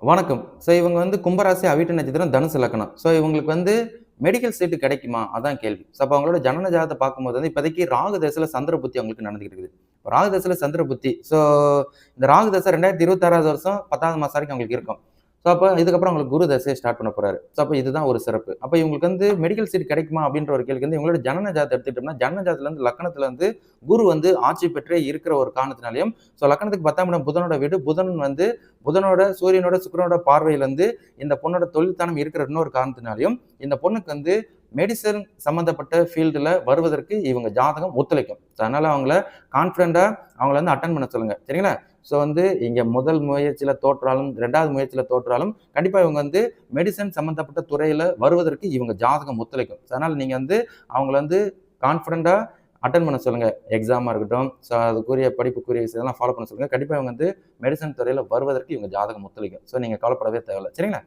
வணக்கம். இவங்க கும்பராசி, அவிட்ட நட்சத்திரம், தனுசு லக்னம். இவங்களுக்கு மெடிக்கல் சீட் கிடைக்குமா? அதான் கேள்வி. அப்ப அவங்களோட ஜனன ஜாதகத்த பார்க்கும்போது இப்போதைக்கு ராகு தசையில சந்திர புத்தி அவங்களுக்கு நடந்துகிட்டு இருக்குது. ராகு தசையில சந்திர புத்தி. இந்த ராகு தசை 2026வது வருஷம் 10வது மாசம் வரைக்கும் அவங்களுக்கு இருக்கும். அப்ப இதுக்கப்புறம் அவங்களுக்கு குரு தசைய ஸ்டார்ட் பண்ண போறாரு. அப்ப இதுதான் ஒரு சிறப்பு. அப்ப இவங்களுக்கு மெடிக்கல் சீட் கிடைக்குமா? அப்படின்ற ஒரு கேள்விக்கு இவங்களோட ஜனன ஜாதகத்த எடுத்துக்கிட்டோம்னா, ஜனன ஜாதகத்துல லக்னத்துல குரு ஆட்சி பெற்றே இருக்கிற ஒரு காரணத்தினாலயும், லக்னத்துக்கு 10ஆம் இடம் புதனோட வீடு. புதனோட, சூரியனோட, சுக்கிரனோட பார்வையில இந்த பொண்ணோட தொழில்தானம் இருக்கிற இன்னொரு காரணத்தினாலயும், இந்த பொண்ணுக்கு மெடிசன் சம்பந்தப்பட்ட ஃபீல்டுல வருவதற்கு இவங்க ஜாதகம் ஒத்துழைக்கும். அதனால அவங்கள கான்ஃபிடென்ட்டா அவங்கள அட்டெண்ட் பண்ண சொல்லுங்க. சரிங்களா? இங்க முதல் முயற்சியில தோற்றாலும், 2வது முயற்சியில தோற்றாலும், கண்டிப்பா இவங்க மெடிசன் சம்பந்தப்பட்ட துறையில வருவதற்கு இவங்க ஜாதகம் ஒத்துழைக்கும். அதனால நீங்க அவங்கள கான்ஃபிடென்ட்டா அட்டெண்ட் பண்ண சொல்லுங்க. எக்ஸாமா இருக்கட்டும், அதுக்குரிய படிப்புக்குரிய இதெல்லாம் ஃபாலோ பண்ண சொல்லுங்க. கண்டிப்பா இவங்க மெடிசன் துறையில வருவதற்கு இவங்க ஜாதகம் ஒத்துழைக்கும். நீங்க கவலைப்படவே தேவையில்ல. சரிங்களா?